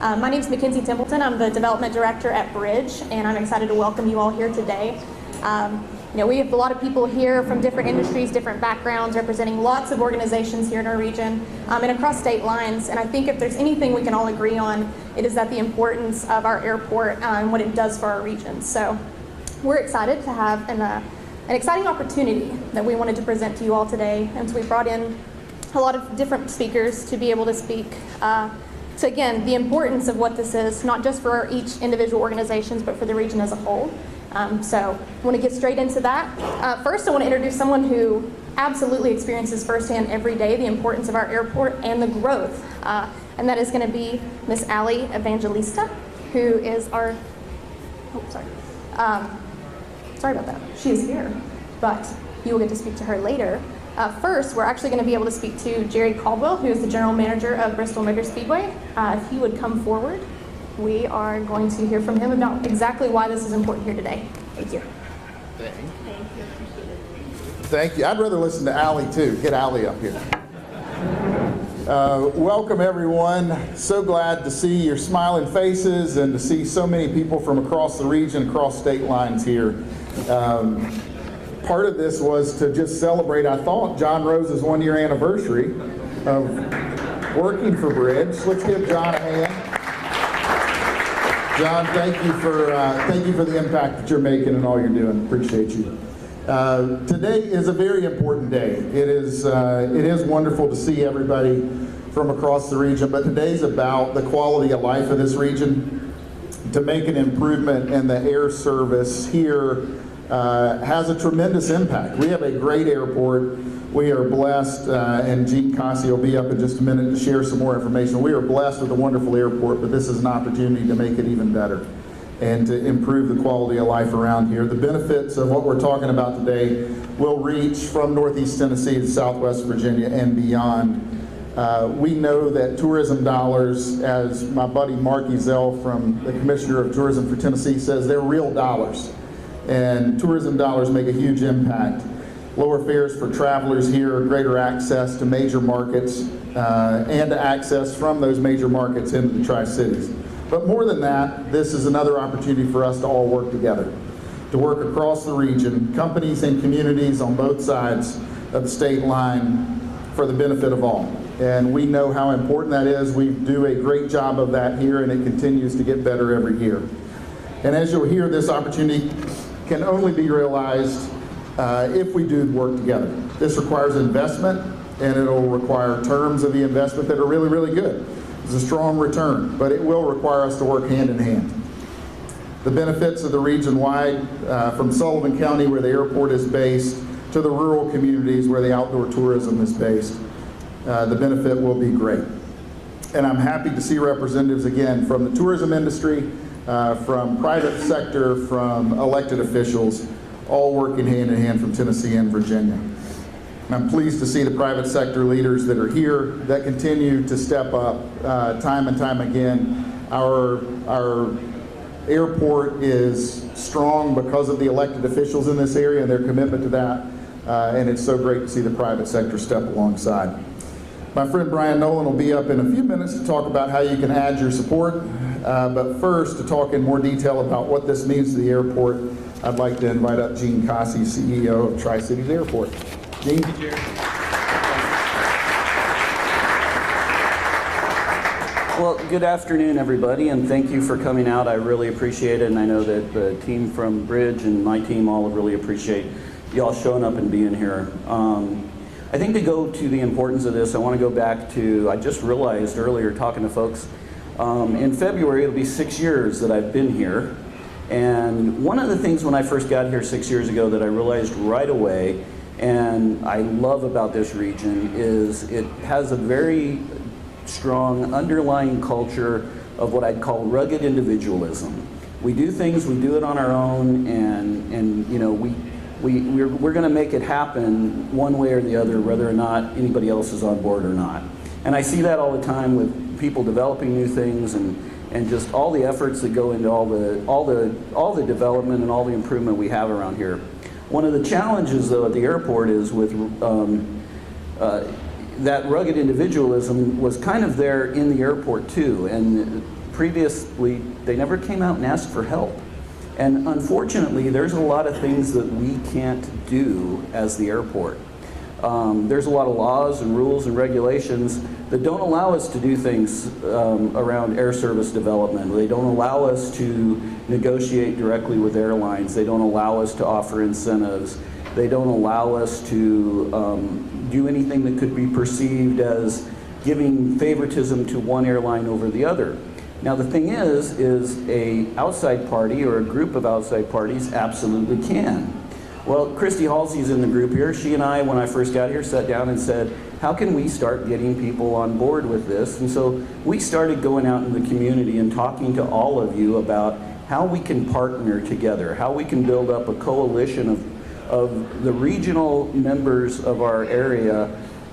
My name is Mackenzie Templeton. I'm the Development Director at Bridge, and I'm excited to welcome you all here today. We have a lot of people here from different industries, different backgrounds, representing lots of organizations here in our region and across state lines. And I think if there's anything we can all agree on, it is that the importance of our airport and what it does for our region. So we're excited to have an exciting opportunity that we wanted to present to you all today. And so we brought in a lot of different speakers to be able to speak to, again, the importance of what this is, not just for each individual organizations, but for the region as a whole. So I want to get straight into that. First, I want to introduce someone who absolutely experiences firsthand every day the importance of our airport and the growth. And that is going to be Miss Ali Evangelista, who is our, sorry about that. She is here, but you will get to speak to her later. First, we're actually going to be able to speak to Jerry Caldwell, who is the General Manager of Bristol Motor Speedway. If he would come forward, we are going to hear from him about exactly why this is important here today. Thank you. Thank you. I'd rather listen to Ali too. Get Ali up here. Welcome everyone. So glad to see your smiling faces and to see so many people from across the region, across state lines here. Part of this was to just celebrate, I thought, John Rose's one-year anniversary of working for Bridge. Let's give John a hand. John, thank you for the impact that you're making and all you're doing. Appreciate you. Today is a very important day. It is wonderful to see everybody from across the region, but today's about the quality of life of this region. To make an improvement in the air service here has a tremendous impact. We have a great airport. We are blessed, and Gene Cossey will be up in just a minute to share some more information. We are blessed with a wonderful airport, but this is an opportunity to make it even better and to improve the quality of life around here. The benefits of what we're talking about today will reach from Northeast Tennessee to Southwest Virginia and beyond. We know that tourism dollars, as my buddy Mark Ezell from the Commissioner of Tourism for Tennessee says, they're real dollars. And tourism dollars make a huge impact. Lower fares for travelers here, greater access to major markets, and access from those major markets into the Tri-Cities. But more than that, this is another opportunity for us to all work together, to work across the region, companies and communities on both sides of the state line for the benefit of all. And we know how important that is. We do a great job of that here, and it continues to get better every year. And as you'll hear, this opportunity can only be realized if we do work together. This requires investment, and it'll require terms of the investment that are really, really good. It's a strong return, but it will require us to work hand in hand. The benefits of the region-wide, from Sullivan County where the airport is based, to the rural communities where the outdoor tourism is based, the benefit will be great. And I'm happy to see representatives again from the tourism industry, from private sector, from elected officials, all working hand in hand from Tennessee and Virginia. I'm pleased to see the private sector leaders that are here that continue to step up time and time again. Our airport is strong because of the elected officials in this area and their commitment to that, and it's so great to see the private sector step alongside. My friend Brian Nolan will be up in a few minutes to talk about how you can add your support, but first, to talk in more detail about what this means to the airport, I'd like to invite up Gene Cossey, CEO of Tri-Cities Airport. Gene? Thank you, Jerry. Well, good afternoon, everybody, and thank you for coming out. I really appreciate it, and I know that the team from Bridge and my team all really appreciate y'all showing up and being here. I think to go to the importance of this, I want to go back to, I just realized earlier talking to folks, in February it'll be 6 years that I've been here. And one of the things when I first got here 6 years ago that I realized right away, and I love about this region, is it has a very strong underlying culture of what I'd call rugged individualism. We do things, we do it on our own, and you know, we're going to make it happen one way or the other, whether or not anybody else is on board or not. And I see that all the time with people developing new things and just all the efforts that go into all the development and all the improvement we have around here. One of the challenges, though, at the airport is with that rugged individualism was kind of there in the airport too, and previously, they never came out and asked for help. And unfortunately, there's a lot of things that we can't do as the airport. There's a lot of laws and rules and regulations that don't allow us to do things around air service development. They don't allow us to negotiate directly with airlines. They don't allow us to offer incentives. They don't allow us to do anything that could be perceived as giving favoritism to one airline over the other. Now the thing is a outside party or a group of outside parties absolutely can. Well, Christy Halsey's in the group here. She and I, when I first got here, sat down and said, how can we start getting people on board with this? And so we started going out in the community and talking to all of you about how we can partner together, how we can build up a coalition of the regional members of our area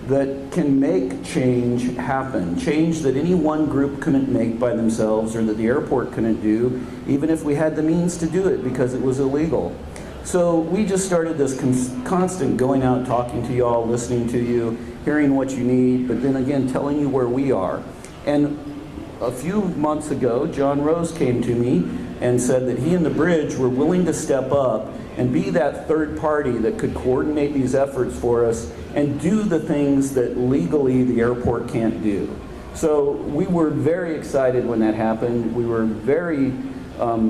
that can make change happen, change that any one group couldn't make by themselves or that the airport couldn't do, even if we had the means to do it because it was illegal. So we just started this constant going out, talking to y'all, listening to you, hearing what you need, but then again, telling you where we are. And a few months ago, John Rose came to me and said that he and the bridge were willing to step up and be that third party that could coordinate these efforts for us and do the things that legally the airport can't do. So we were very excited when that happened. We were very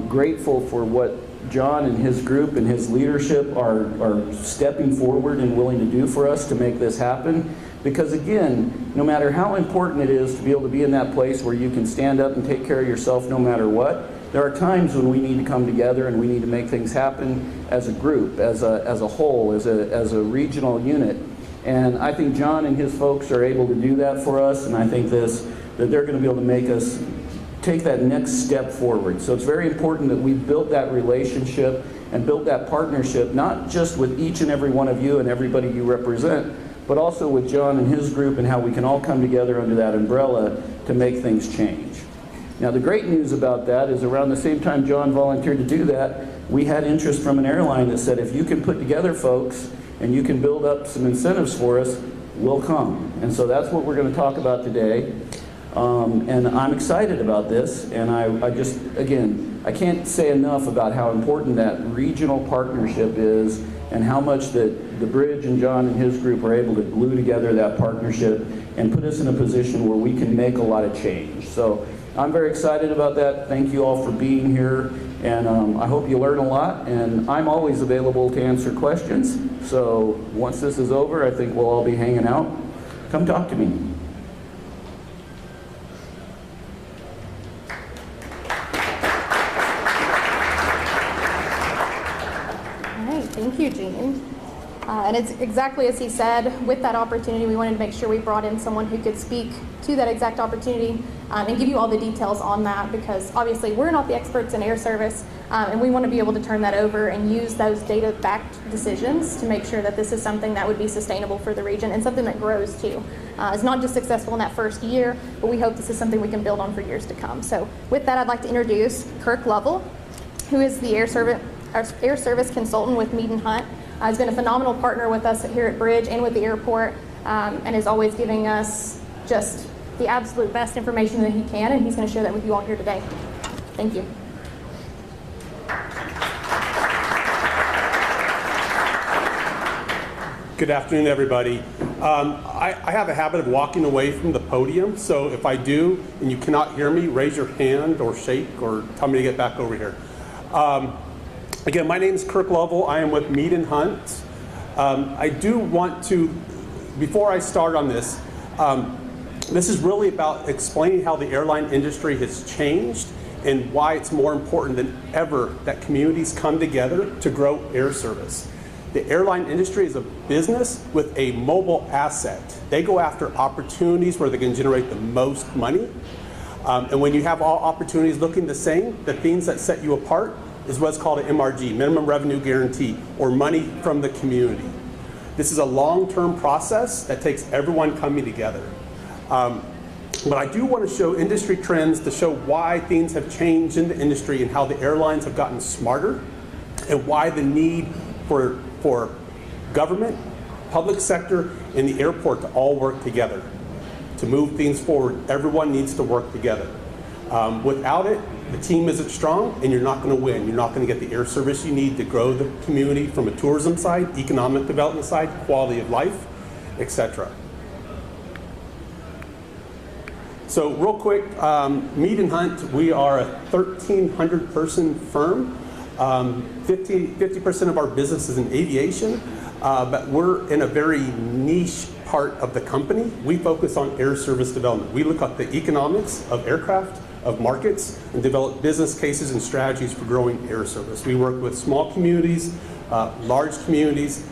grateful for what John and his group and his leadership are stepping forward and willing to do for us to make this happen. Because again, no matter how important it is to be able to be in that place where you can stand up and take care of yourself no matter what, there are times when we need to come together and we need to make things happen as a group, as a whole, as a regional unit. And I think John and his folks are able to do that for us, and I think that they're going to be able to make us take that next step forward. So it's very important that we build that relationship and build that partnership, not just with each and every one of you and everybody you represent, but also with John and his group and how we can all come together under that umbrella to make things change. Now the great news about that is around the same time John volunteered to do that, we had interest from an airline that said, if you can put together folks and you can build up some incentives for us, we'll come. And so that's what we're going to talk about today. And I'm excited about this, and I just, again, I can't say enough about how important that regional partnership is and how much that the bridge and John and his group are able to glue together that partnership and put us in a position where we can make a lot of change. So I'm very excited about that. Thank you all for being here, and I hope you learn a lot, and I'm always available to answer questions. So once this is over, I think we'll all be hanging out. Come talk to me. Thank you, Gene. And it's exactly as he said, with that opportunity, we wanted to make sure we brought in someone who could speak to that exact opportunity and give you all the details on that, because obviously we're not the experts in air service, and we want to be able to turn that over and use those data-backed decisions to make sure that this is something that would be sustainable for the region and something that grows too. It's not just successful in that first year, but we hope this is something we can build on for years to come. So with that, I'd like to introduce Kirk Lovell, who is the air service consultant with Mead & Hunt. Has been a phenomenal partner with us here at Bridge and with the airport, and is always giving us just the absolute best information that he can, and he's going to share that with you all here today. Thank you. Good afternoon, everybody. I have a habit of walking away from the podium, so if I do and you cannot hear me, raise your hand or shake or tell me to get back over here. Again, my name is Kirk Lovell. I am with Mead & Hunt. I do want to, before I start on this, this is really about explaining how the airline industry has changed and why it's more important than ever that communities come together to grow air service. The airline industry is a business with a mobile asset. They go after opportunities where they can generate the most money. And when you have all opportunities looking the same, the things that set you apart is what's called an MRG, minimum revenue guarantee, or money from the community. This is a long-term process that takes everyone coming together. But I do want to show industry trends to show why things have changed in the industry and how the airlines have gotten smarter and why the need for government, public sector, and the airport to all work together. To move things forward, everyone needs to work together. Without it, the team isn't strong and you're not going to win. You're not going to get the air service you need to grow the community from a tourism side, economic development side, quality of life, etc. So real quick, Mead and Hunt, we are a 1,300 person firm. 50% of our business is in aviation, but we're in a very niche part of the company. We focus on air service development. We look at the economics of aircraft, of markets, and develop business cases and strategies for growing air service. We work with small communities, large communities,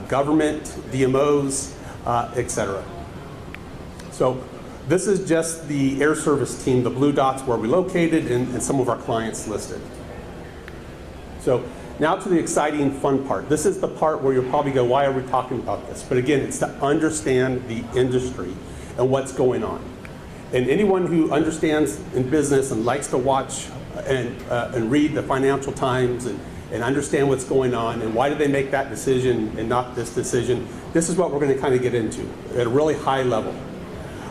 government, DMOs, etc. So this is just the air service team, the blue dots where we're located, and some of our clients listed. So now to the exciting fun part. This is the part where you'll probably go, why are we talking about this? But again, it's to understand the industry and what's going on. And anyone who understands in business and likes to watch and read the Financial Times and understand what's going on and why did they make that decision and not this decision, this is what we're going to kind of get into at a really high level.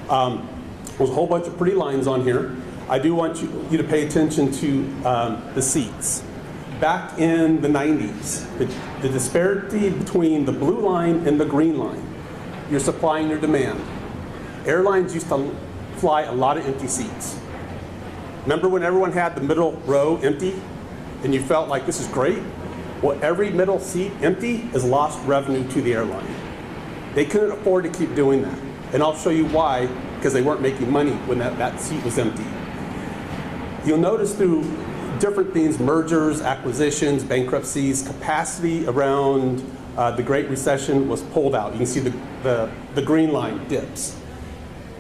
There's a whole bunch of pretty lines on here. I do want you to pay attention to the seats. Back in the 90s, the disparity between the blue line and the green line, your supply and your demand. Airlines used to fly a lot of empty seats. Remember when everyone had the middle row empty and you felt like this is great? Well, every middle seat empty is lost revenue to the airline. They couldn't afford to keep doing that. And I'll show you why, because they weren't making money when that seat was empty. You'll notice through different things, mergers, acquisitions, bankruptcies, capacity around the Great Recession was pulled out. You can see the green line dips.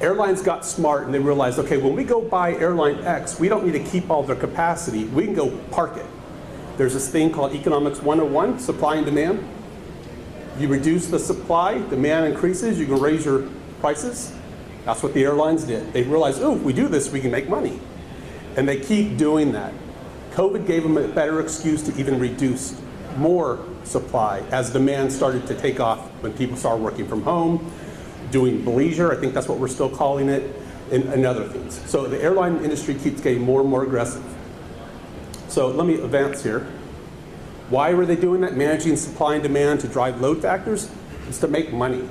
Airlines got smart and they realized, okay, when we go buy airline X, we don't need to keep all their capacity. We can go park it. There's this thing called Economics 101, supply and demand. You reduce the supply, demand increases, you can raise your prices. That's what the airlines did. They realized, oh, if we do this, we can make money. And they keep doing that. COVID gave them a better excuse to even reduce more supply as demand started to take off when people started working from home, doing leisure, I think that's what we're still calling it, and other things. So the airline industry keeps getting more and more aggressive. So let me advance here. Why were they doing that? Managing supply and demand to drive load factors is to make money.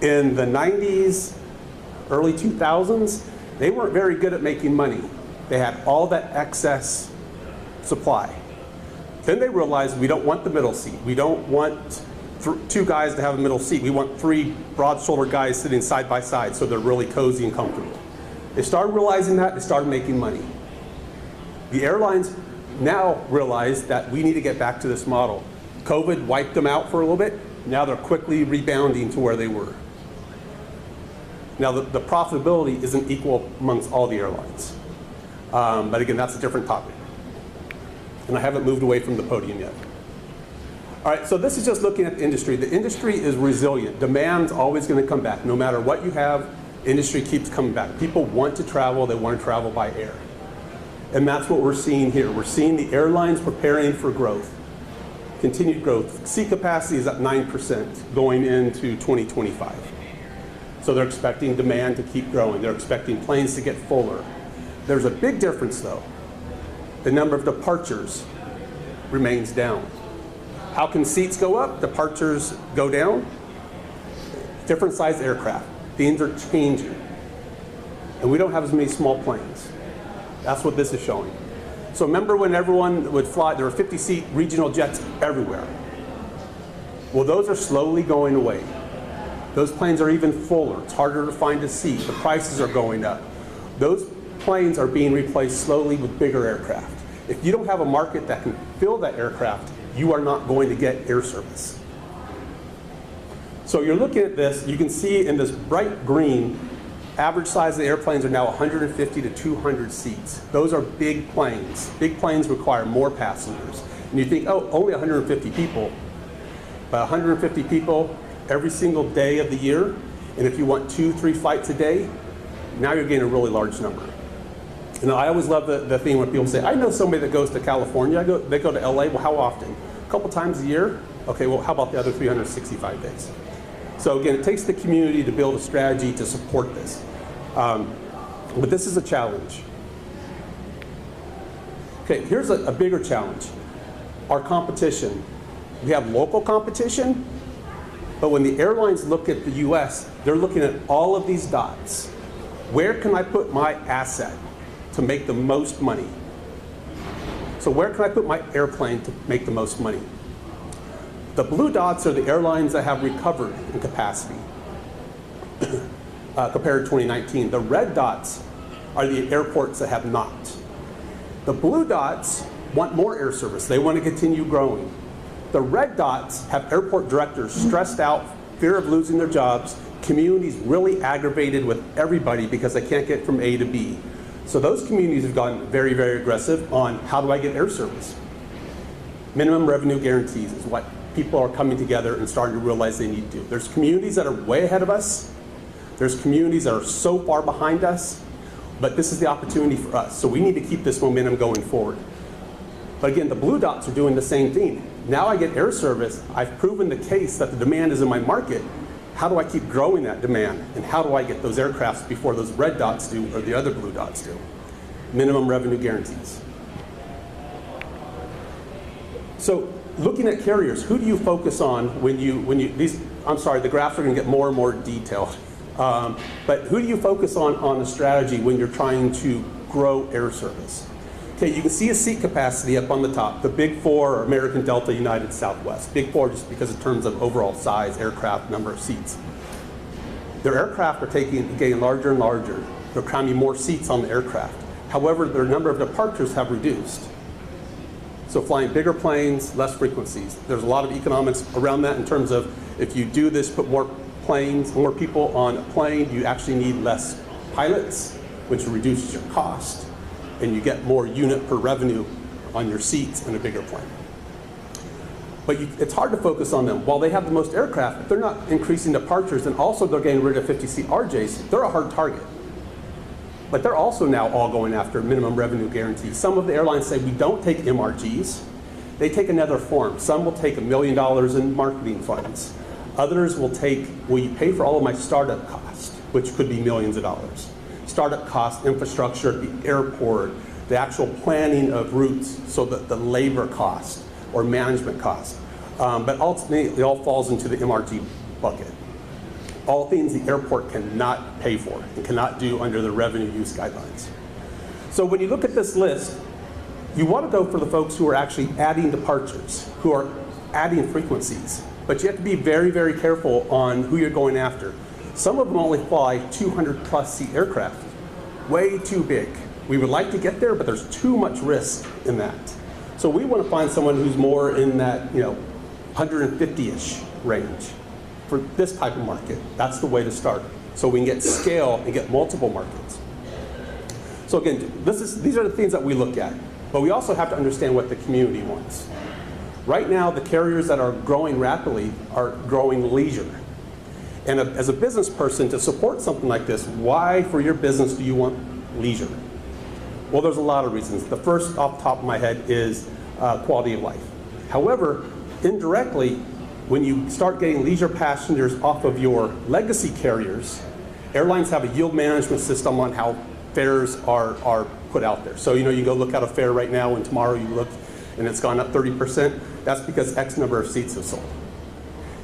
In the 90s, early 2000s, they weren't very good at making money. They had all that excess supply. Then they realized we don't want the middle seat. We don't want two guys to have a middle seat. We want three broad-shouldered guys sitting side by side so they're really cozy and comfortable. They started realizing that, they started making money. The airlines now realize that we need to get back to this model. COVID wiped them out for a little bit. Now they're quickly rebounding to where they were. Now the profitability isn't equal amongst all the airlines. But again, that's a different topic. And I haven't moved away from the podium yet. All right, so this is just looking at the industry. The industry is resilient. Demand's always going to come back. No matter what you have, industry keeps coming back. People want to travel. They want to travel by air. And that's what we're seeing here. We're seeing the airlines preparing for growth, continued growth. Seat capacity is at 9% going into 2025. So they're expecting demand to keep growing. They're expecting planes to get fuller. There's a big difference, though. The number of departures remains down. How can seats go up? Departures go down? Different size aircraft. Things are changing. And we don't have as many small planes. That's what this is showing. So remember when everyone would fly, there were 50-seat regional jets everywhere. Well, those are slowly going away. Those planes are even fuller. It's harder to find a seat. The prices are going up. Those planes are being replaced slowly with bigger aircraft. If you don't have a market that can fill that aircraft, you are not going to get air service. So you're looking at this, you can see in this bright green, average size of the airplanes are now 150 to 200 seats. Those are big planes. Big planes require more passengers. And you think, oh, only 150 people. But 150 people every single day of the year, and if you want 2-3 flights a day, now you're getting a really large number. And I always love the thing when people say, I know somebody that goes to California, they go to LA, well, how often? A couple times a year? Okay, well, how about the other 365 days? So again, it takes the community to build a strategy to support this. But this is a challenge. Okay, here's a bigger challenge. Our competition. We have local competition, but when the airlines look at the US, they're looking at all of these dots. Where can I put my asset to make the most money? So where can I put my airplane to make the most money? The blue dots are the airlines that have recovered in capacity compared to 2019. The red dots are the airports that have not. The blue dots want more air service. They want to continue growing. The red dots have airport directors stressed out, fear of losing their jobs, communities really aggravated with everybody because they can't get from A to B. So those communities have gotten very, very aggressive on how do I get air service. Minimum revenue guarantees is what people are coming together and starting to realize they need to do. There's communities that are way ahead of us. There's communities that are so far behind us, but this is the opportunity for us. So we need to keep this momentum going forward. But again, the blue dots are doing the same thing. Now I get air service. I've proven the case that the demand is in my market. How do I keep growing that demand? And how do I get those aircrafts before those red dots do or the other blue dots do? Minimum revenue guarantees. So looking at carriers, who do you focus on I'm sorry, the graphs are going to get more and more detailed. But who do you focus on the strategy when you're trying to grow air service? Okay, you can see a seat capacity up on the top. The big four are American, Delta, United, Southwest. Big four just because in terms of overall size, aircraft, number of seats. Their aircraft are getting larger and larger. They're cramming more seats on the aircraft. However, their number of departures have reduced. So flying bigger planes, less frequencies. There's a lot of economics around that in terms of if you do this, put more planes, more people on a plane, you actually need less pilots, which reduces your cost, and you get more unit per revenue on your seats in a bigger plane. But it's hard to focus on them. While they have the most aircraft, if they're not increasing departures, and also they're getting rid of 50-seat RJs, they're a hard target. But they're also now all going after minimum revenue guarantees. Some of the airlines say we don't take MRGs. They take another form. Some will take $1 million in marketing funds. Others will take, will you pay for all of my startup costs, which could be millions of dollars. Startup costs, infrastructure at the airport, the actual planning of routes, so that the labor cost or management cost. But ultimately, it all falls into the MRG bucket. All things the airport cannot pay for and cannot do under the revenue use guidelines. So when you look at this list, you want to go for the folks who are actually adding departures, who are adding frequencies. But you have to be very, very careful on who you're going after. Some of them only fly 200+ seat aircraft. Way too big. We would like to get there, but there's too much risk in that. So we want to find someone who's more in that 150-ish range for this type of market. That's the way to start. So we can get scale and get multiple markets. So again, these are the things that we look at. But we also have to understand what the community wants. Right now, the carriers that are growing rapidly are growing leisure. And as a business person, to support something like this, why for your business do you want leisure? Well, there's a lot of reasons. The first off the top of my head is quality of life. However, indirectly, when you start getting leisure passengers off of your legacy carriers, airlines have a yield management system on how fares are put out there. So you go look at a fare right now, and tomorrow you look and it's gone up 30%. That's because X number of seats have sold.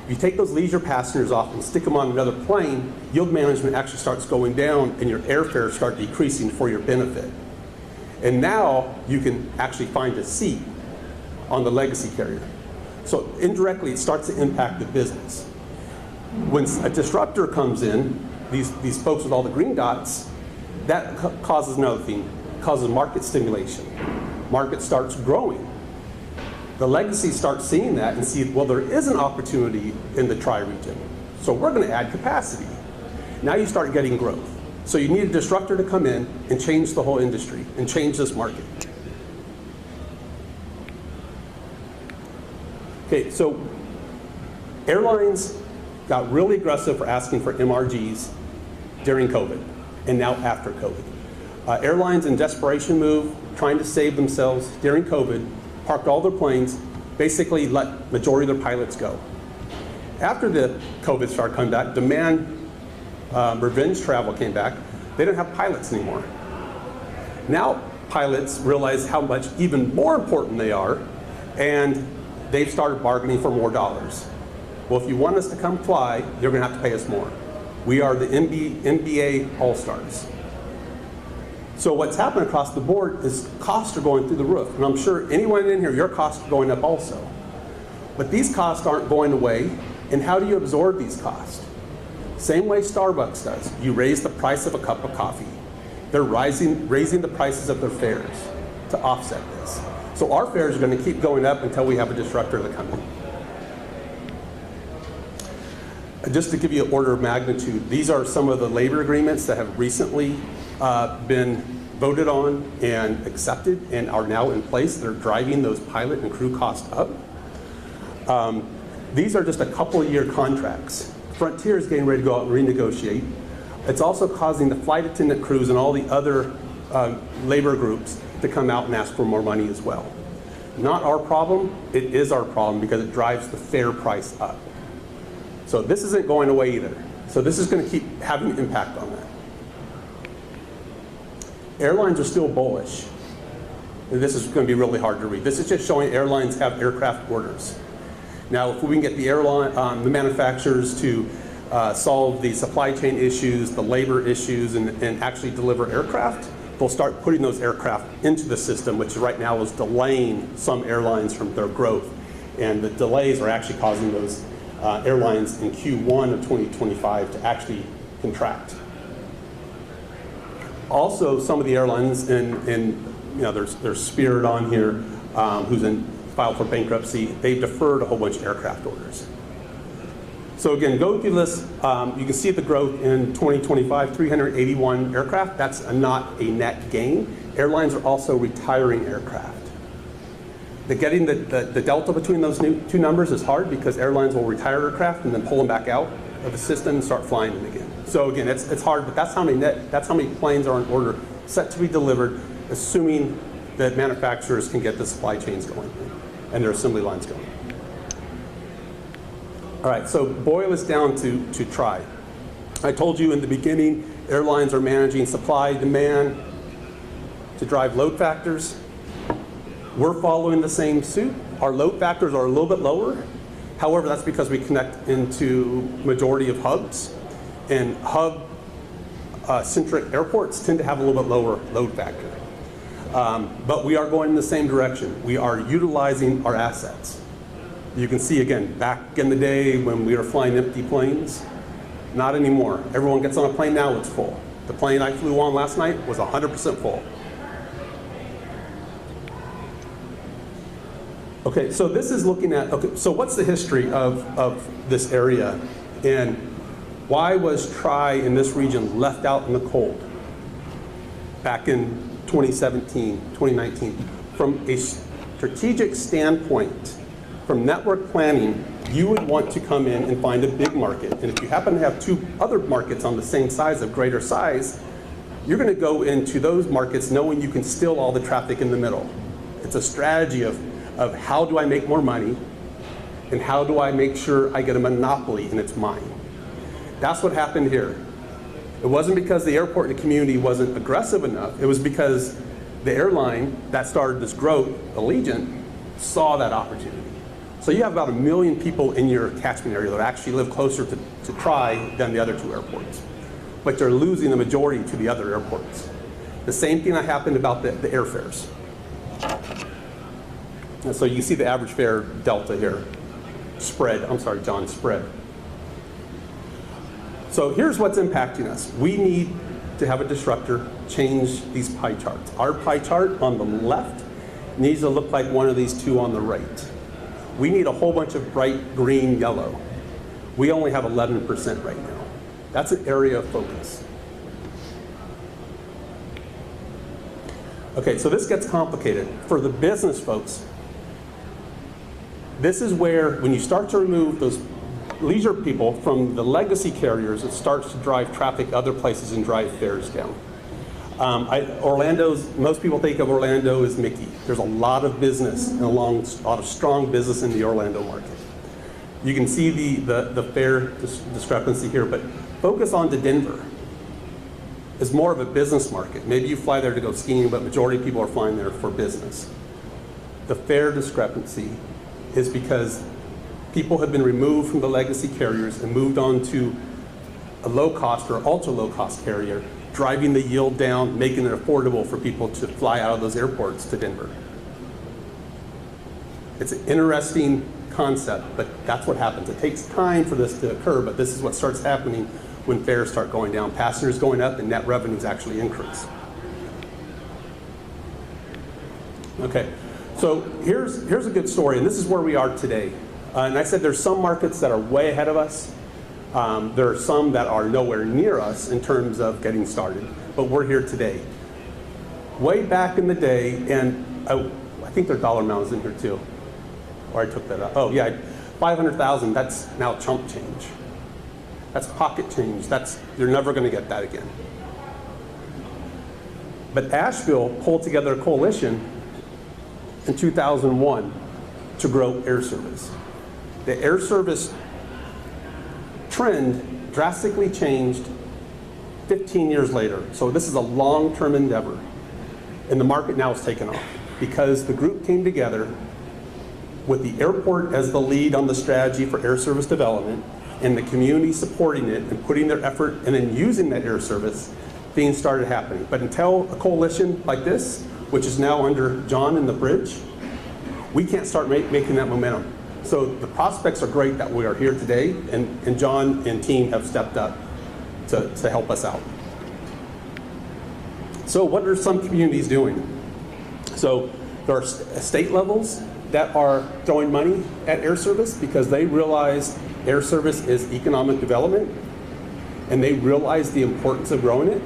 If you take those leisure passengers off and stick them on another plane, yield management actually starts going down and your airfares start decreasing for your benefit. And now you can actually find a seat on the legacy carrier. So indirectly, it starts to impact the business. When a disruptor comes in, these folks with all the green dots, that causes another thing, causes market stimulation. Market starts growing. The legacy starts seeing that and see, well, there is an opportunity in the tri-region. So we're going to add capacity. Now you start getting growth. So you need a disruptor to come in and change the whole industry and change this market. Okay, so airlines got really aggressive for asking for MRGs during COVID and now after COVID. Airlines in desperation move, trying to save themselves during COVID, parked all their planes, basically let majority of their pilots go. After the COVID started coming back, demand, revenge travel came back. They didn't have pilots anymore. Now pilots realize how much even more important they are, and they've started bargaining for more dollars. Well, if you want us to come fly, you're going to have to pay us more. We are the NBA All-Stars. So what's happened across the board is costs are going through the roof. And I'm sure anyone in here, your costs are going up also. But these costs aren't going away. And how do you absorb these costs? Same way Starbucks does. You raise the price of a cup of coffee. They're raising the prices of their fares to offset this. So our fares are going to keep going up until we have a disruptor to come in. Just to give you an order of magnitude, these are some of the labor agreements that have recently been voted on and accepted and are now in place. They're driving those pilot and crew costs up. These are just a couple of year contracts. Frontier is getting ready to go out and renegotiate. It's also causing the flight attendant crews and all the other labor groups to come out and ask for more money as well. Not our problem, it is our problem because it drives the fare price up. So this isn't going away either. So this is going to keep having an impact on that. Airlines are still bullish. And this is going to be really hard to read. This is just showing airlines have aircraft orders. Now, if we can get the the manufacturers to solve the supply chain issues, the labor issues, and actually deliver aircraft, they'll start putting those aircraft into the system, which right now is delaying some airlines from their growth. And the delays are actually causing those airlines in Q1 of 2025 to actually contract. Also, some of the airlines, there's Spirit on here, who's filed for bankruptcy. They've deferred a whole bunch of aircraft orders. So again, go through this. You can see the growth in 2025, 381 aircraft. That's not a net gain. Airlines are also retiring aircraft. Getting the delta between those two numbers is hard because airlines will retire aircraft and then pull them back out of the system and start flying them again. So again, it's hard, but that's how many planes are on order set to be delivered, assuming that manufacturers can get the supply chains going and their assembly lines going. All right, so boil this down to try. I told you in the beginning, airlines are managing supply, demand to drive load factors. We're following the same suit. Our load factors are a little bit lower. However, that's because we connect into majority of hubs. And hub-centric airports tend to have a little bit lower load factor. But we are going in the same direction. We are utilizing our assets. You can see, again, back in the day when we were flying empty planes, not anymore. Everyone gets on a plane now, it's full. The plane I flew on last night was 100% full. Okay, so this is looking at, okay, so what's the history of this area? And why was Tri in this region left out in the cold back in 2017, 2019? From a strategic standpoint, from network planning, you would want to come in and find a big market. And if you happen to have two other markets on the same size of greater size, you're going to go into those markets knowing you can steal all the traffic in the middle. It's a strategy of how do I make more money and how do I make sure I get a monopoly and it's mine. That's what happened here. It wasn't because the airport and the community wasn't aggressive enough. It was because the airline that started this growth, Allegiant, saw that opportunity. So you have about 1 million people in your catchment area that actually live closer to Tri than the other two airports. But they're losing the majority to the other airports. The same thing that happened about the airfares. And so you see the average fare delta here. Spread. So here's what's impacting us. We need to have a disruptor change these pie charts. Our pie chart on the left needs to look like one of these two on the right. We need a whole bunch of bright green, yellow. We only have 11% right now. That's an area of focus. Okay, so this gets complicated. For the business folks, this is where, when you start to remove those leisure people from the legacy carriers, it starts to drive traffic other places and drive fares down. Most people think of Orlando as Mickey. There's a lot of business and a lot of strong business in the Orlando market. You can see the fare discrepancy here, but focus on to Denver. is more of a business market. Maybe you fly there to go skiing, but majority of people are flying there for business. The fare discrepancy is because people have been removed from the legacy carriers and moved on to a low-cost or ultra-low-cost carrier, driving the yield down, making it affordable for people to fly out of those airports to Denver. It's an interesting concept, but that's what happens. It takes time for this to occur, but this is what starts happening when fares start going down. Passengers going up and net revenues actually increase. Okay, so here's a good story, and this is where we are today. And I said there's some markets that are way ahead of us. There are some that are nowhere near us in terms of getting started, but we're here today. Way back in the day, and I think their dollar amount is in here too. Or I took that up. Oh yeah, 500,000, that's now chump change. That's pocket change. You're never going to get that again. But Asheville pulled together a coalition in 2001 to grow air service. The air service trend drastically changed 15 years later. So this is a long-term endeavor. And the market now has taken off because the group came together with the airport as the lead on the strategy for air service development, and the community supporting it and putting their effort and then using that air service, things started happening. But until a coalition like this, which is now under John and the bridge, we can't start making that momentum. So the prospects are great that we are here today, and John and team have stepped up to help us out. So what are some communities doing? So there are state levels that are throwing money at air service because they realize air service is economic development, and they realize the importance of growing it.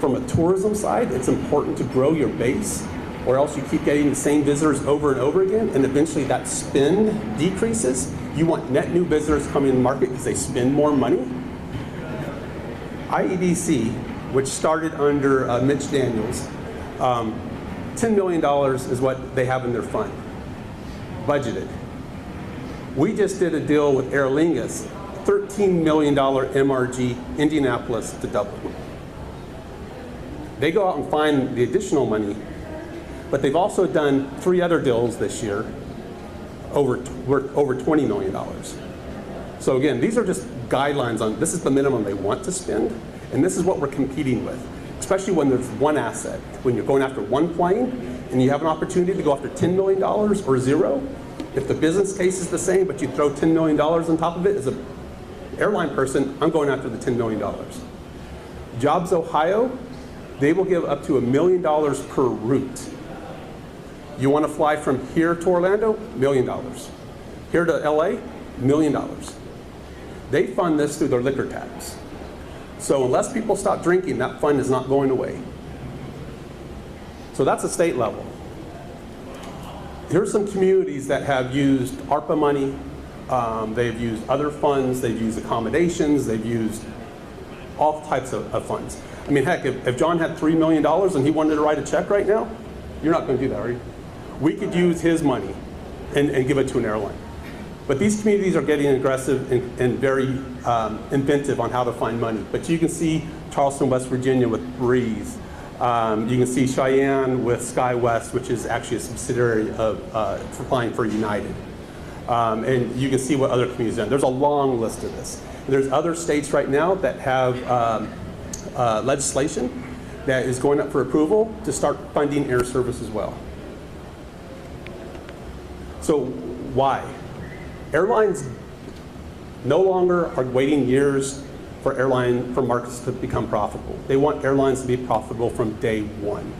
From a tourism side, it's important to grow your base, or else you keep getting the same visitors over and over again, and eventually that spend decreases. You want net new visitors coming in the market because they spend more money. IEDC, which started under Mitch Daniels, $10 million is what they have in their fund, budgeted. We just did a deal with Aer Lingus, $13 million MRG, Indianapolis to Dublin. They go out and find the additional money, but they've also done 3 other deals this year, worth over $20 million. So again, these are just guidelines on, this is the minimum they want to spend, and this is what we're competing with, especially when there's one asset. When you're going after one plane, and you have an opportunity to go after $10 million or zero, if the business case is the same, but you throw $10 million on top of it, as an airline person, I'm going after the $10 million. Jobs Ohio, they will give up to $1 million per route. You want to fly from here to Orlando? $1 million. Here to LA? $1 million. They fund this through their liquor tax. So unless people stop drinking, that fund is not going away. So that's a state level. Here's some communities that have used ARPA money. They've used other funds. They've used accommodations. They've used all types of funds. I mean, heck, if John had $3 million and he wanted to write a check right now, you're not going to do that, are you? We could use his money and give it to an airline. But these communities are getting aggressive and very inventive on how to find money. But you can see Charleston, West Virginia with Breeze. You can see Cheyenne with SkyWest, which is actually a subsidiary of flying for United. And you can see what other communities are doing. There's a long list of this. There's other states right now that have legislation that is going up for approval to start funding air service as well. So why? Airlines no longer are waiting years for markets to become profitable. They want airlines to be profitable from day one.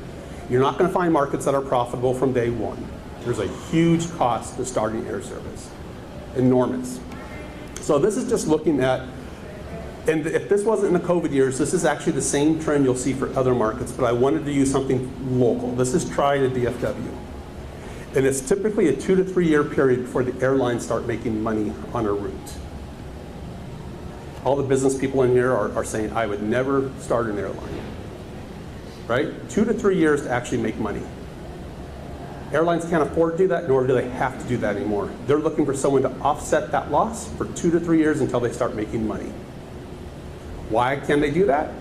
You're not going to find markets that are profitable from day one. There's a huge cost to starting air service, enormous. So this is just looking at, and if this wasn't in the COVID years, this is actually the same trend you'll see for other markets, but I wanted to use something local. This is Tried at DFW. And it's typically a 2 to 3 year period before the airlines start making money on a route. All the business people in here are saying, I would never start an airline, right? 2 to 3 years to actually make money. Airlines can't afford to do that, nor do they have to do that anymore. They're looking for someone to offset that loss for 2 to 3 years until they start making money. Why can they do that?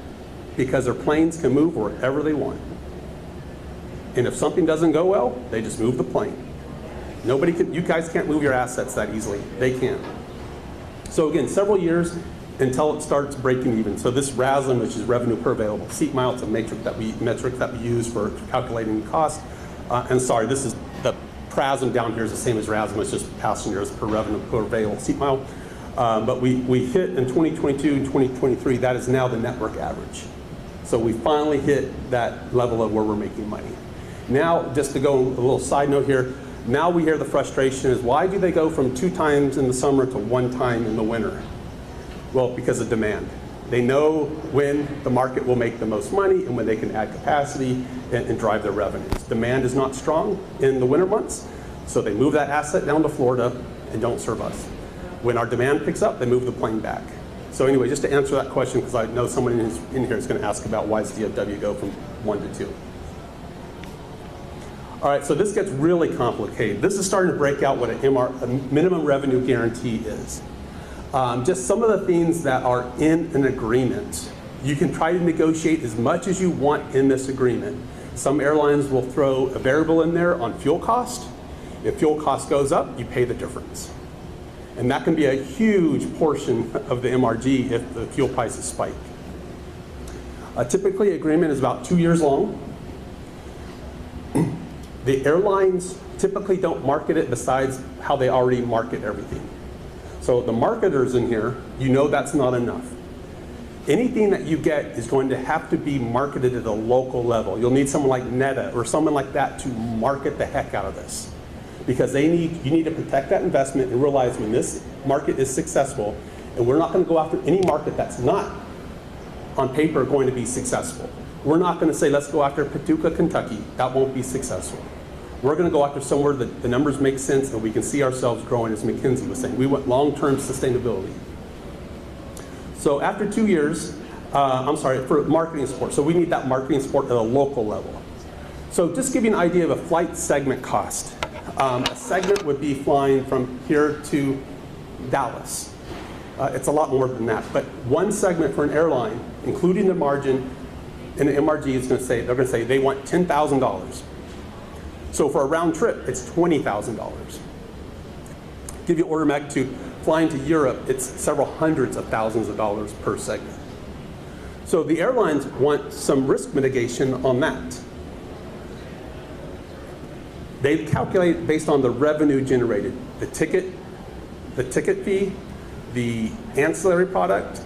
because their planes can move wherever they want. And if something doesn't go well, they just move the plane. Nobody can, you guys can't move your assets that easily. They can. So again, several years until it starts breaking even. So this RASM, which is revenue per available seat mile, it's a metric that we use for calculating cost. And sorry, this is the PRASM down here is the same as RASM, it's just passengers per revenue per available seat mile. But we hit in 2022 and 2023, that is now the network average. So we finally hit that level of where we're making money. Now, just to go a little side note here, now we hear the frustration is why do they go from 2 times in the summer to 1 time in the winter? Well, because of demand. They know when the market will make the most money and when they can add capacity and drive their revenues. Demand is not strong in the winter months, so they move that asset down to Florida and don't serve us. When our demand picks up, they move the plane back. So anyway, just to answer that question, because I know someone in here is going to ask about why does DFW go from 1 to 2. All right, so this gets really complicated. This is starting to break out what a minimum revenue guarantee is. Just some of the things that are in an agreement. You can try to negotiate as much as you want in this agreement. Some airlines will throw a variable in there on fuel cost. If fuel cost goes up, you pay the difference. And that can be a huge portion of the MRG if the fuel prices spike. Typically, agreement is about 2 years long. The airlines typically don't market it besides how they already market everything. So the marketers in here, you know that's not enough. Anything that you get is going to have to be marketed at a local level. You'll need someone like Neta or someone like that to market the heck out of this. Because you need to protect that investment and realize when this market is successful, and we're not going to go after any market that's not on paper going to be successful. We're not going to say, let's go after Paducah, Kentucky. That won't be successful. We're going to go after somewhere that the numbers make sense and we can see ourselves growing, as McKinsey was saying. We want long-term sustainability. So after 2 years, for marketing support. So we need that marketing support at a local level. So just give you an idea of a flight segment cost. A segment would be flying from here to Dallas. It's a lot more than that. But one segment for an airline, including the margin, and the MRG is going to say, they're going to say they want $10,000. So for a round trip, it's $20,000. Give you order of magnitude, flying to Europe, it's several hundreds of thousands of dollars per segment. So the airlines want some risk mitigation on that. They calculate based on the revenue generated, the ticket fee, the ancillary product,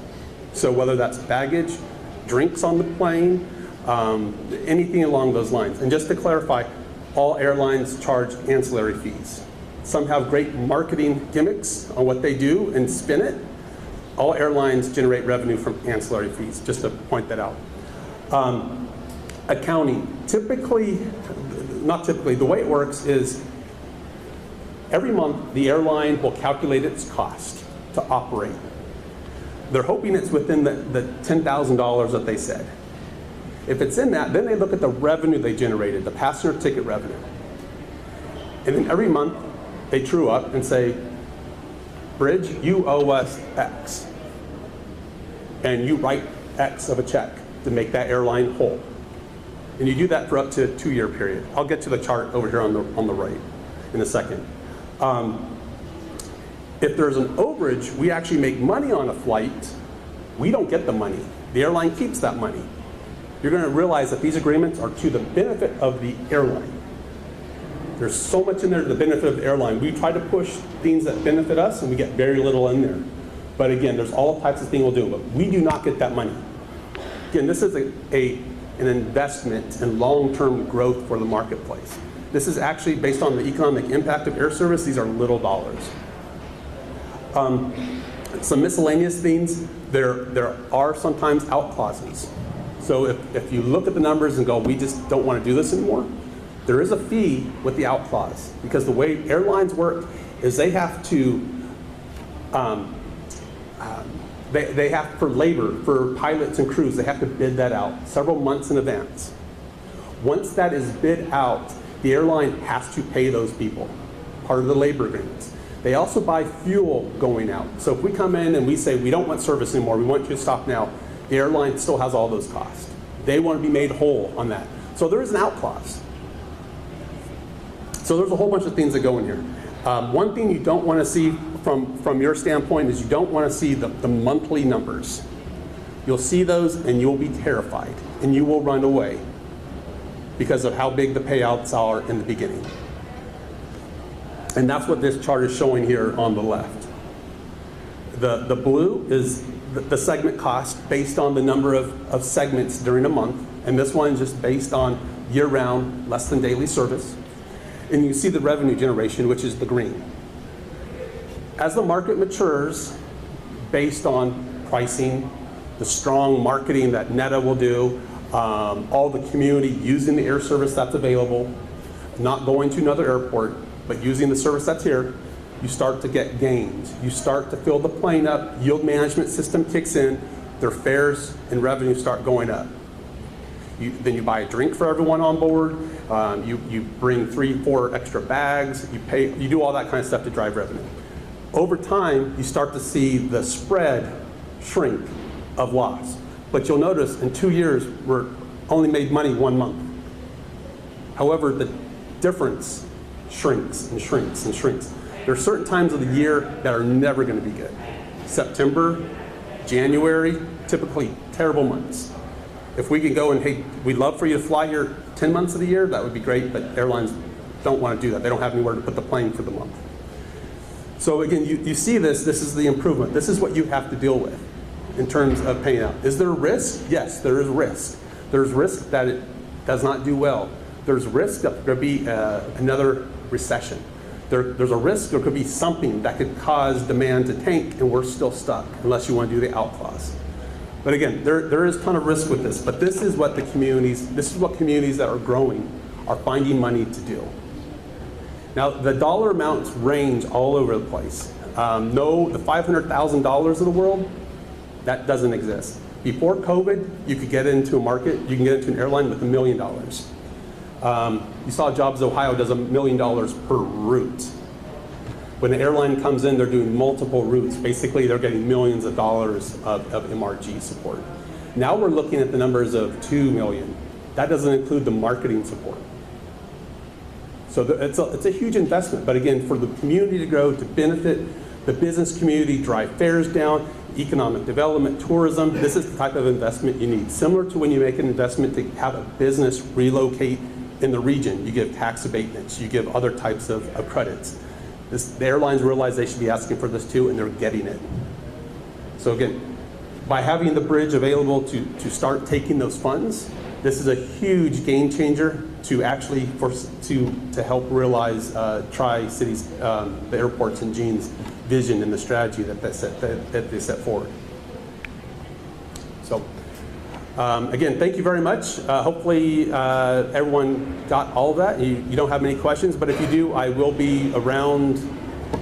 so whether that's baggage, drinks on the plane, anything along those lines. And just to clarify, all airlines charge ancillary fees. Some have great marketing gimmicks on what they do and spin it. All airlines generate revenue from ancillary fees, just to point that out. Accounting, not typically, the way it works is every month the airline will calculate its cost to operate. They're hoping it's within the $10,000 that they said. If it's in that, then they look at the revenue they generated, the passenger ticket revenue. And then every month they true up and say, Bridge, you owe us X. And you write X of a check to make that airline whole. And you do that for up to a 2-year period. I'll get to the chart over here on the right in a second. If there's an overage, we actually make money on a flight. We don't get the money. The airline keeps that money. You're going to realize that these agreements are to the benefit of the airline. There's so much in there to the benefit of the airline. We try to push things that benefit us, and we get very little in there. But again, there's all types of things we'll do, but we do not get that money. Again, this is an investment in long-term growth for the marketplace. This is actually based on the economic impact of air service. These are little dollars. Some miscellaneous things, there are sometimes out clauses. So if you look at the numbers and go, we just don't want to do this anymore, there is a fee with the out clause. Because the way airlines work is they have to, they have, for labor, for pilots and crews, they have to bid that out several months in advance. Once that is bid out, the airline has to pay those people, part of the labor agreements. They also buy fuel going out. So if we come in and we say, we don't want service anymore, we want you to stop now, The airline still has all those costs. They want to be made whole on that. So there is an out clause. So there's a whole bunch of things that go in here. One thing you don't want to see from your standpoint is you don't want to see the monthly numbers. You'll see those and you'll be terrified and you will run away because of how big the payouts are in the beginning. And that's what this chart is showing here on the left. The blue is the segment cost based on the number of segments during a month. And this one is just based on year-round, less than daily service. And you see the revenue generation, which is the green. As the market matures, based on pricing, the strong marketing that NETA will do, all the community using the air service that's available, not going to another airport, but using the service that's here, you start to get gains. You start to fill the plane up, yield management system kicks in, their fares and revenue start going up. Then you buy a drink for everyone on board, you bring 3-4 extra bags, you do all that kind of stuff to drive revenue. Over time, you start to see the spread shrink of loss. But you'll notice in 2 years, we're only made money 1 month. However, the difference shrinks and shrinks and shrinks. There are certain times of the year that are never going to be good. September, January, typically terrible months. If we can go and, hey, we'd love for you to fly here 10 months of the year, that would be great, but airlines don't want to do that. They don't have anywhere to put the plane for the month. So again, you see this is the improvement. This is what you have to deal with in terms of paying out. Is there a risk? Yes, there is risk. There's risk that it does not do well. There's risk that there could be another recession. There's a risk there could be something that could cause demand to tank and we're still stuck unless you want to do the out clause. But again, there is a ton of risk with this, but this is what communities that are growing are finding money to do. Now, the dollar amounts range all over the place. No, the $500,000 of the world, that doesn't exist. Before COVID, you could get into a market, you can get into an airline with $1 million. You saw Jobs Ohio does $1 million per route. When the airline comes in, they're doing multiple routes. Basically, they're getting millions of dollars of MRG support. Now we're looking at the numbers of $2 million. That doesn't include the marketing support. So it's a huge investment. But again, for the community to grow, to benefit the business community, drive fares down, economic development, tourism, this is the type of investment you need. Similar to when you make an investment to have a business relocate in the region. You give tax abatements, you give other types of credits. The airlines realize they should be asking for this too, and they're getting it. So again, by having the bridge available to start taking those funds, this is a huge game changer to actually to help realize Tri-Cities, the airports and Gene's vision and the strategy that they set forward. So again, thank you very much. Hopefully everyone got all of that. You don't have many questions, but if you do, I will be around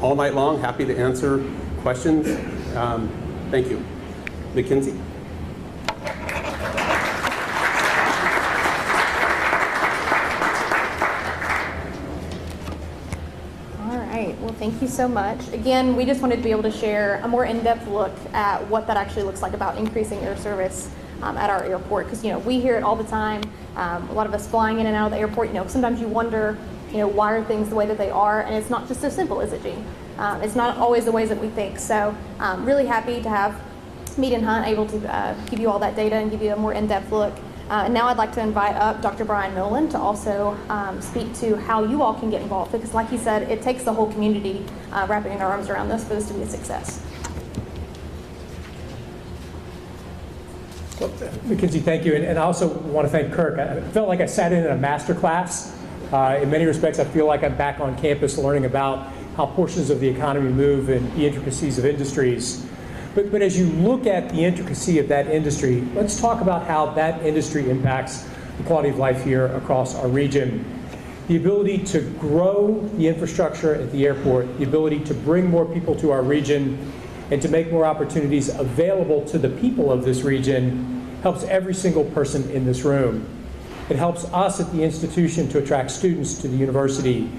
all night long, happy to answer questions. Thank you. Mackenzie? Well, thank you so much. Again, we just wanted to be able to share a more in-depth look at what that actually looks like about increasing air service at our airport. Because, we hear it all the time. A lot of us flying in and out of the airport, sometimes you wonder, why are things the way that they are? And it's not just so simple, is it, Gene? It's not always the ways that we think. So really happy to have Mead and Hunt able to give you all that data and give you a more in-depth look. And now I'd like to invite up Dr. Brian Nolan to also speak to how you all can get involved, because like he said, it takes the whole community wrapping their arms around this for this to be a success. Well, Mackenzie, thank you. And I also want to thank Kirk. I felt like I sat in a master class. In many respects, I feel like I'm back on campus learning about how portions of the economy move and the intricacies of industries. But as you look at the intricacy of that industry, let's talk about how that industry impacts the quality of life here across our region. The ability to grow the infrastructure at the airport, the ability to bring more people to our region, and to make more opportunities available to the people of this region helps every single person in this room. It helps us at the institution to attract students to the university.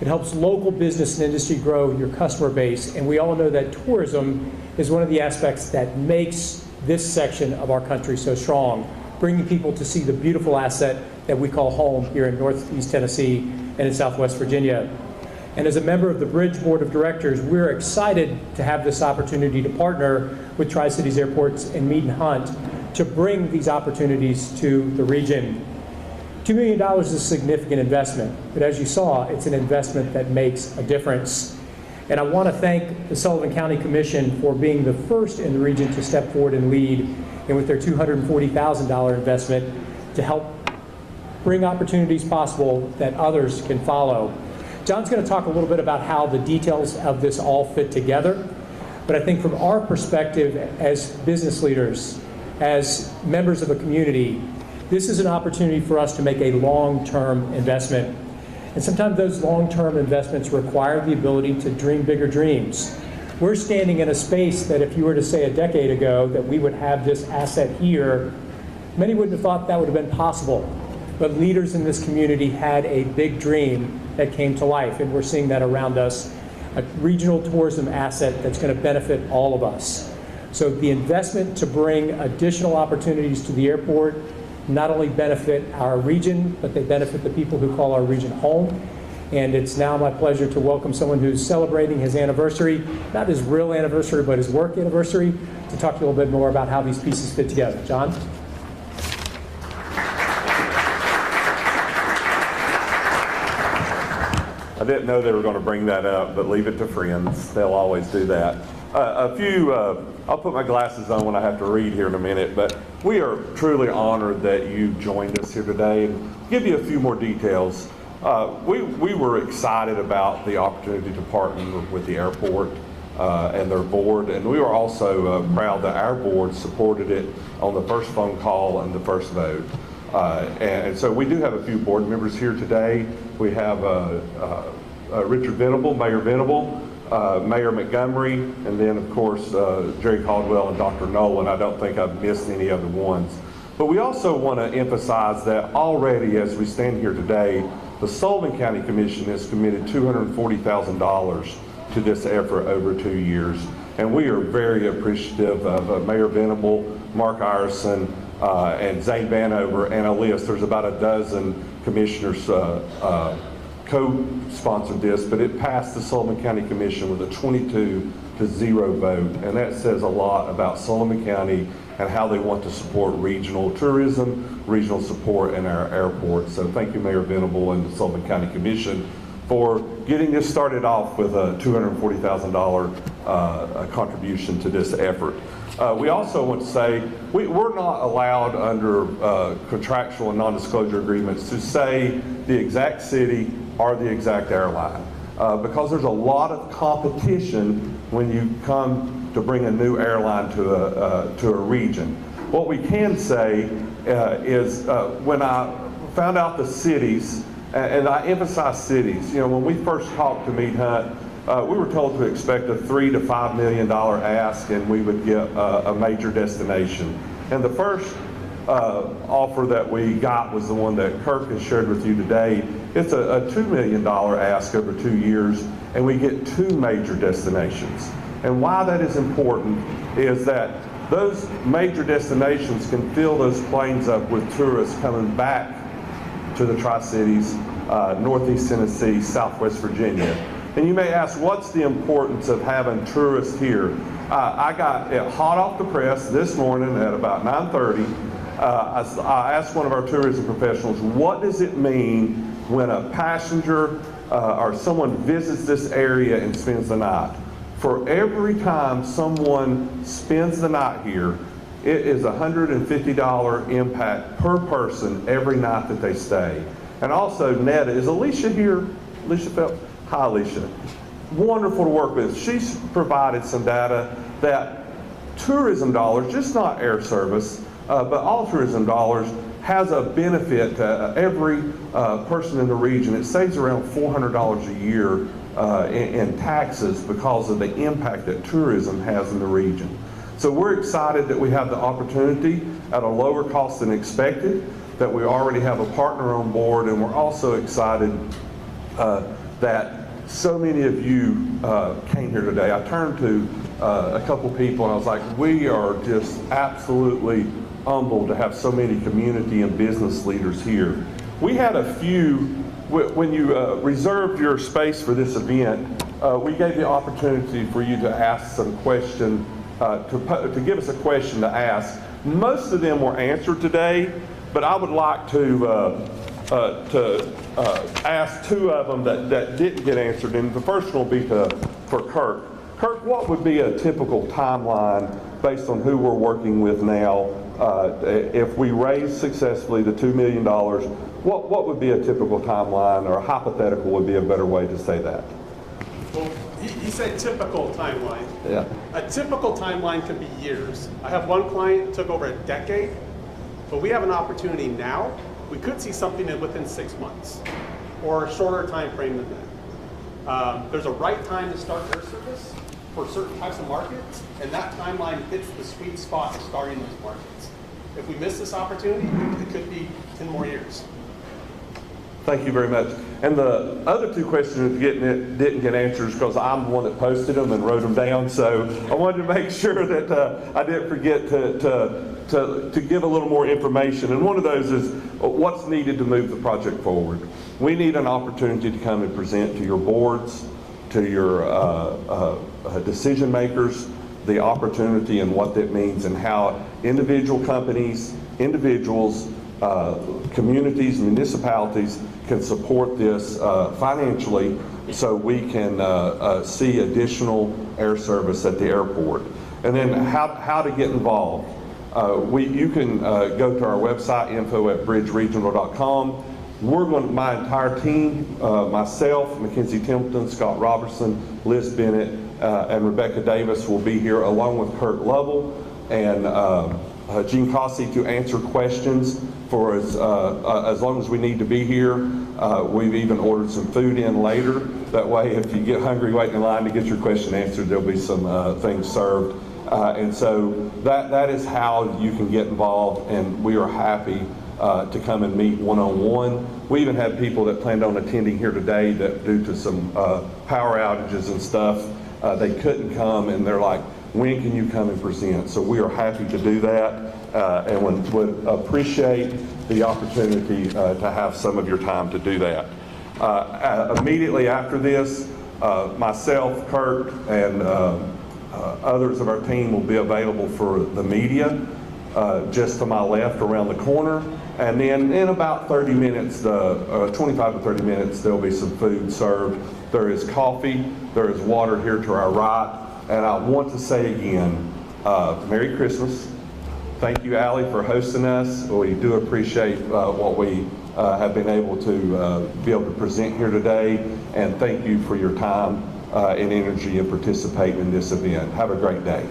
It helps local business and industry grow your customer base. And we all know that tourism is one of the aspects that makes this section of our country so strong, bringing people to see the beautiful asset that we call home here in Northeast Tennessee and in Southwest Virginia. And as a member of the Bridge Board of Directors, we're excited to have this opportunity to partner with Tri-Cities Airports and Mead and Hunt to bring these opportunities to the region. $2 million is a significant investment, but as you saw, it's an investment that makes a difference. And I want to thank the Sullivan County Commission for being the first in the region to step forward and lead, and with their $240,000 investment to help bring opportunities possible that others can follow. John's going to talk a little bit about how the details of this all fit together, but I think from our perspective as business leaders, as members of a community, this is an opportunity for us to make a long-term investment. And sometimes those long-term investments require the ability to dream bigger dreams. We're standing in a space that if you were to say a decade ago that we would have this asset here, many wouldn't have thought that would have been possible. But leaders in this community had a big dream that came to life, and we're seeing that around us, a regional tourism asset that's going to benefit all of us. So the investment to bring additional opportunities to the airport not only benefit our region, but they benefit the people who call our region home. And it's now my pleasure to welcome someone who's celebrating his anniversary, not his real anniversary, but his work anniversary, to talk to you a little bit more about how these pieces fit together. John? I didn't know they were going to bring that up, but leave it to friends. They'll always do that. I'll put my glasses on when I have to read here in a minute, but we are truly honored that you joined us here today. And give you a few more details. We were excited about the opportunity to partner with the airport and their board, and we were also proud that our board supported it on the first phone call and the first vote. And so we do have a few board members here today. We have Richard Venable, Mayor Venable, Mayor Montgomery, and then of course Jerry Caldwell and Dr. Nolan. I don't think I've missed any other ones. But we also want to emphasize that already as we stand here today, the Sullivan County Commission has committed $240,000 to this effort over 2 years. And we are very appreciative of Mayor Venable, Mark Ireson, and Zane Vanover, and a list. There's about a dozen commissioners co-sponsored this, but it passed the Sullivan County Commission with a 22-0 vote, and that says a lot about Sullivan County and how they want to support regional tourism, regional support in our airport. So thank you, Mayor Venable and the Sullivan County Commission for getting this started off with a $240,000 contribution to this effort. We also want to say we're not allowed under contractual and non-disclosure agreements to say the exact city or the exact airline because there's a lot of competition when you come to bring a new airline to a region. What we can say is when I found out the cities, and I emphasize cities, you know, when we first talked to Mead Hunt, we were told to expect a $3 to $5 million ask, and we would get a major destination. And the first offer that we got was the one that Kirk has shared with you today. It's a $2 million ask over 2 years, and we get 2 major destinations. And why that is important is that those major destinations can fill those planes up with tourists coming back to the Tri-Cities, Northeast Tennessee, Southwest Virginia. And you may ask, what's the importance of having tourists here? I got it hot off the press this morning at about 9:30. I asked one of our tourism professionals, what does it mean when a passenger or someone visits this area and spends the night? For every time someone spends the night here, it is a $150 impact per person every night that they stay. And also, Netta, is Alicia here? Alicia Phelps? Hi, Alicia. Wonderful to work with. She's provided some data that tourism dollars, just not air service, but all tourism dollars, has a benefit to every person in the region. It saves around $400 a year in taxes because of the impact that tourism has in the region. So we're excited that we have the opportunity at a lower cost than expected, that we already have a partner on board, and we're also excited that so many of you came here today. I turned to a couple people and I was like, we are just absolutely humbled to have so many community and business leaders here. We had a few, when you reserved your space for this event, we gave the opportunity for you to ask some question, to give us a question to ask. Most of them were answered today, but I would like to ask two of them that didn't get answered, and the first one will be for Kirk. Kirk, what would be a typical timeline based on who we're working with now? If we raise successfully the $2 million, what would be a typical timeline, or hypothetical would be a better way to say that? Well, you said typical timeline. Yeah. A typical timeline could be years. I have one client that took over a decade, but we have an opportunity now. We could see something within 6 months or a shorter time frame than that. There's a right time to start air service for certain types of markets, and that timeline fits the sweet spot of starting those markets. If we miss this opportunity, it could be 10 more years. Thank you very much. And the other two questions didn't get answers because I'm the one that posted them and wrote them down. So I wanted to make sure that I didn't forget to give a little more information. And one of those is what's needed to move the project forward. We need an opportunity to come and present to your boards, to your decision makers, the opportunity and what that means and how individual companies, individuals, communities, municipalities can support this financially so we can see additional air service at the airport. And then how to get involved. You can go to our website, info@bridgeregional.com. My entire team, myself, Mackenzie Templeton, Scott Robertson, Liz Bennett, and Rebecca Davis will be here along with Kurt Lovell and Gene Cossey to answer questions for as long as we need to be here. We've even ordered some food in later. That way, if you get hungry waiting in line to get your question answered, there'll be some things served. And so that is how you can get involved, and we are happy to come and meet one-on-one. We even had people that planned on attending here today that due to some power outages and stuff, they couldn't come, and they're like, when can you come and present? So we are happy to do that and would appreciate the opportunity to have some of your time to do that. Immediately after this, myself, Kurt, and others of our team will be available for the media just to my left around the corner. And then in about 30 minutes, 25 to 30 minutes, there'll be some food served. There is coffee, there is water here to our right. And I want to say again, Merry Christmas. Thank you, Allie, for hosting us. We do appreciate what we have been able to be able to present here today. And thank you for your time and energy in participating in this event. Have a great day.